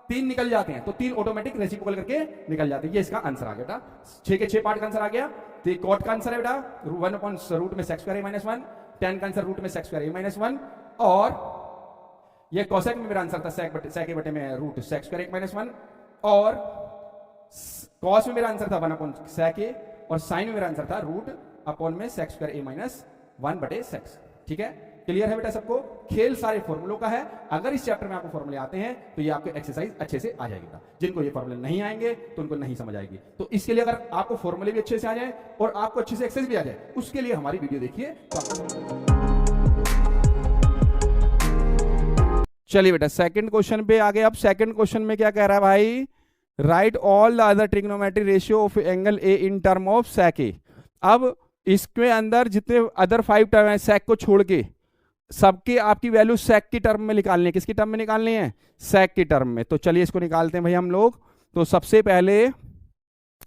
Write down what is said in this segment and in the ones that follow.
3 निकल जाते हैं, तो 3 ऑटोमेटिक रेसिप्रोकल करके निकल जाते हैं। ये इसका आंसर आ गया बेटा, 6 के 6 पार्ट का आंसर आ गया। तो कॉट का आंसर है बेटा 1/रूट में सेक स्क्वायर a - 1, tan का आंसर रूट में सेक स्क्वायर a - 1, और ये कोसेक में मेरा आंसर था सेक a बटे में रूट सेक स्क्वायर a - 1, और कॉस में मेरा आंसर था 1/सेक a, और साइन में मेरा आंसर था रूट अपॉन में सेक स्क्वायर a - 1 बटे सेक्स। ठीक है, क्लियर है बेटा सबको? खेल सारे फॉर्मूलों का है। अगर इस चैप्टर में आपको फॉर्मूले आते हैं तो ये आपको एक्सरसाइज अच्छे से आ जाएगी बेटा। जिनको ये फॉर्मूले नहीं आएंगे तो उनको नहीं समझ आएगी। तो इसके लिए अगर आपको फॉर्मूले भी अच्छे से आ जाए और आपको अच्छे से एक्सरसाइज भी आ जाए, उसके लिए हमारी वीडियो देखिए। चलिए बेटा सेकंड क्वेश्चन पे आगे। अब सेकंड क्वेश्चन में क्या कह रहा है भाई? Write all the other trigonometric ratio of angle A in term of sec A. अब इसके अंदर जितने अदर 5 टर्म है सेक को छोड़ के, सबकी आपकी वैल्यू सेक की टर्म में निकालनी है। किसकी टर्म में निकालनी है? सेक की टर्म में। तो चलिए इसको निकालते हैं भाई हम लोग। तो सबसे पहले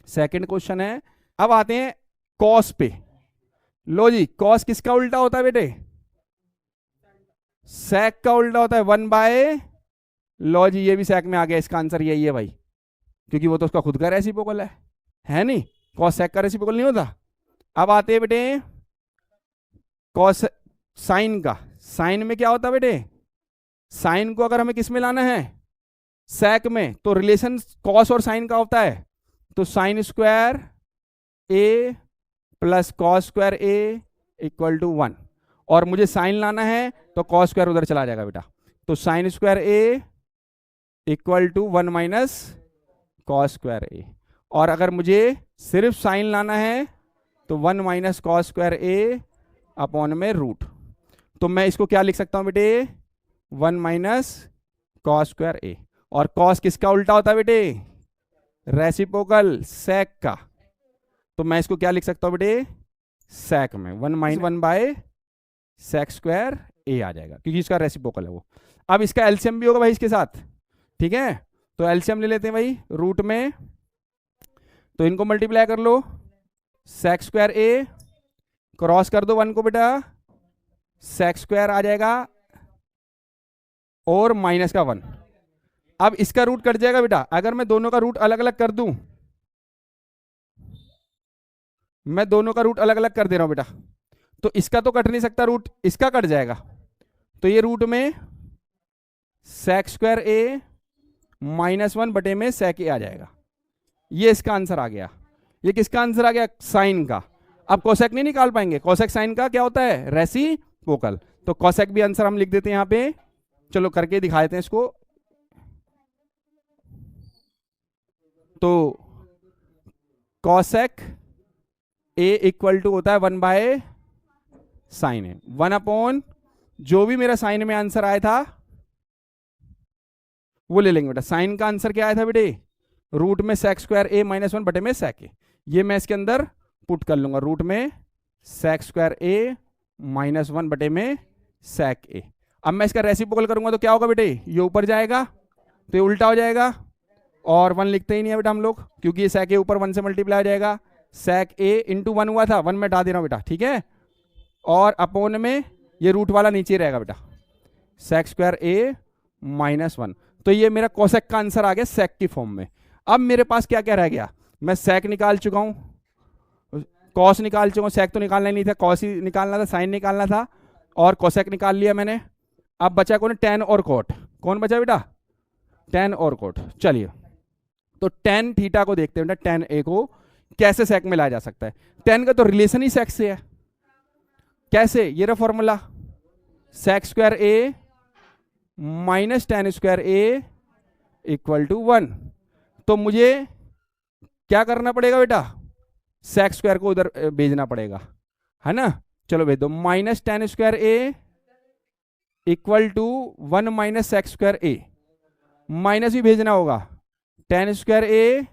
सेकंड क्वेश्चन है, अब आते हैं कॉस पे। लो जी, कॉस किसका उल्टा होता है बेटे? सेक का उल्टा होता है 1/। लो जी, ये भी सेक में आ गया। इसका आंसर यही है भाई, क्योंकि वो तो उसका खुद का रेसिप्रोकल है नहीं? कॉस सेक का रेसिप्रोकल नहीं होता। अब आते हैं बेटे कॉस साइन का। साइन में क्या होता है बेटे? साइन को अगर हमें किस में लाना है? सेक में। तो रिलेशन कॉस और साइन का होता है, तो sine square A plus cos square A equal to 1, और मुझे साइन लाना है तो कॉस स्क्वायर उधर चला जाएगा बेटा। तो sine square A equal to 1 minus cos square A, और अगर मुझे सिर्फ साइन लाना है तो 1 minus cos square A upon में रूट। तो मैं इसको क्या लिख सकता हूं बेटे? 1 माइनस कॉस स्क्वायर ए। और कॉस किसका उल्टा होता है बेटे? रेसिप्रोकल सेक का। तो मैं इसको क्या लिख सकता हूं बेटे? सेक में 1 माइनस 1 सेक स्क्वायर ए आ जाएगा, क्योंकि इसका रेसिप्रोकल है वो। अब इसका एलसीएम भी होगा भाई इसके साथ। ठीक है, तो एलसीएम ले लेते हैं भाई रूट में। तो इनको मल्टीप्लाई कर लो, सेक स्क्वायर ए क्रॉस कर दो 1 को बेटा, सेक स्क्वायर आ जाएगा और माइनस का 1। अब इसका रूट कट जाएगा बेटा। अगर मैं दोनों का रूट अलग अलग कर दूं, मैं दोनों का रूट अलग अलग कर दे रहा हूं बेटा, तो इसका तो कट नहीं सकता रूट, इसका कट जाएगा। तो ये रूट में सेक स्क्वायर ए -1 बटे में सेक ए आ जाएगा। ये इसका आंसर आ गया। ये किसका आंसर आ गया? साइन का। अब कोसेक नहीं निकाल पाएंगे। कोसेक साइन का क्या होता है? रेसिप्रोकल। तो कोसेक भी आंसर हम लिख देते हैं यहां पे। चलो करके दिखा देते हैं इसको। तो कोसेक ए इक्वल टू होता है 1 साइन ए, 1 अपॉन जो भी मेरा साइन में आंसर आया था वो ले लेंगे बेटा। साइन का आंसर क्या आया था बेटे? रूट में सेक स्क्वायर ए -1 बटे में सेक ए। ये मैं इसके अंदर पुट कर लूंगा, रूट में सेक स्क्वायर ए -1 बटे में सेक ए। अब मैं इसका रेसिप्रोकल करूंगा तो क्या होगा बेटे? ये ऊपर जाएगा तो ये उल्टा हो जाएगा, और 1 लिखते ही नहीं है बेटा हम लोग, क्योंकि ये सेक ए ऊपर 1 से मल्टीप्लाई हो जाएगा। सेक ए इंटू 1 हुआ था, 1 में हटा दे रहा हूं बेटा। ठीक है, और अपोन में ये रूट वाला नीचे रहेगा बेटा, सेक स्क्वायर ए -1। तो ये मेरा कोसेक का आंसर आ गया सेक की फॉर्म में। अब मेरे पास क्या क्या रह गया? मैं सेक निकाल चुका हूं, कॉस निकाल चुका हूं, सेक तो निकालना ही नहीं था, कॉस ही निकालना था, साइन निकालना था, और कोसेक निकाल लिया मैंने। अब बचा कौन? टेन और कोट। कौन बचा बेटा? टेन और कोट। चलिए, तो टेन थीटा को देखते हैं बेटा, टेन ए को कैसे सेक में लाया जा सकता है। टेन का तो रिलेशन ही सेक से है। कैसे? ये रहा formula, sec square A minus tan square A equal to 1। तो मुझे क्या करना पड़ेगा बेटा? सेक स्क्वायर को उधर भेजना पड़ेगा, है ना? चलो भेज दो, minus tan square A equal to 1 minus sec square A. Minus भी भेजना होगा, tan square A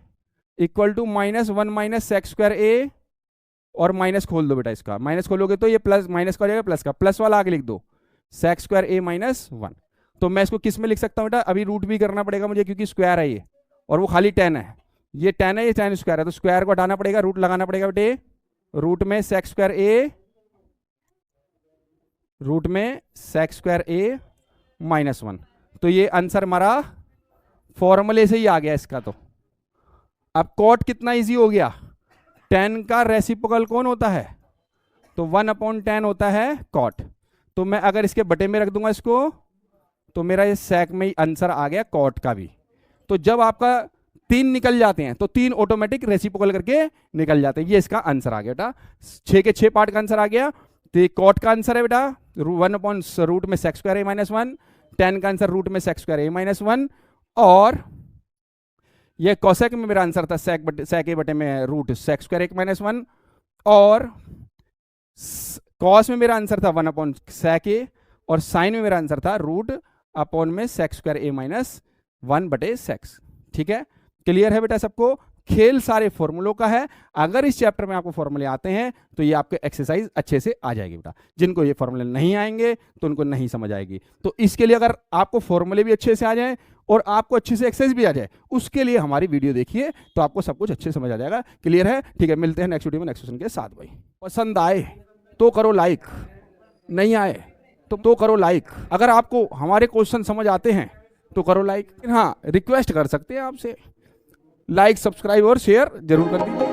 equal to -1 minus sec square A, और माइनस खोल दो बेटा। इसका माइनस खोलोगे तो ये प्लस माइनस का हो जाएगा, प्लस का प्लस वाला आगे लिख दो, सेक स्क्वायर ए -1। तो मैं इसको किस में लिख सकता हूँ बेटा? अभी रूट भी करना पड़ेगा मुझे, क्योंकि स्क्वायर है ये, और वो खाली टेन है। ये टेन है, ये टेन स्क्वायर है, तो स्क्वायर को हटाना पड़ेगा, रूट लगाना पड़ेगा बेटे। रूट में सेक स्क्वायर ए, रूट में सेक स्क्वायर ए -1। तो ये आंसर हमारा फॉर्मूले से ही आ गया इसका। तो अब कॉट कितना इजी हो गया, tan का रेसिप्रोकल कौन होता है, तो 1/10 होता है कॉट। तो मैं अगर इसके बटे में रख दूंगा इसको, तो मेरा ये sec में ही आंसर आ गया कॉट का भी। तो जब आपका 3 निकल जाते हैं तो 3 ऑटोमेटिक रेसिप्रोकल करके निकल जाते हैं। ये इसका आंसर आ गया बेटा, 6 के 6 पार्ट का आंसर आ गया। तो ये कॉट का आंसर है बेटा 1/रूट में sec square a minus 1, tan का आंसर रूट में sec स्क्वायर a माइनस 1, और ये कोसेक में मेरा आंसर था sec a बटे में root sec square a minus 1, और कॉस में मेरा आंसर था 1/sec a, और साइन में मेरा आंसर था रूट अपॉन में sec स्क्वायर a माइनस 1 बटे sec। ठीक है, क्लियर है बेटा सबको। खेल सारे फॉर्मूलों का है। अगर इस चैप्टर में आपको फॉर्मूले आते हैं तो ये आपके एक्सरसाइज अच्छे से आ जाएगी बेटा। जिनको ये फॉर्मूले नहीं आएंगे तो उनको नहीं समझ आएगी। तो इसके लिए अगर आपको फॉर्मूले भी अच्छे से आ जाए और आपको अच्छे से एक्सरसाइज भी आ जाए, उसके लिए हमारी वीडियो देखिए, तो आपको सब कुछ अच्छे से समझ आ जाएगा। क्लियर है? ठीक है, मिलते हैं नेक्स्ट वीडियो में नेक्स्ट क्वेश्चन के साथ। भाई पसंद आए तो करो लाइक, नहीं आए तो करो लाइक। अगर आपको हमारे क्वेश्चन समझ आते हैं तो करो लाइक। हाँ, रिक्वेस्ट कर सकते हैं आपसे, लाइक सब्सक्राइब और शेयर जरूर कर दीजिए।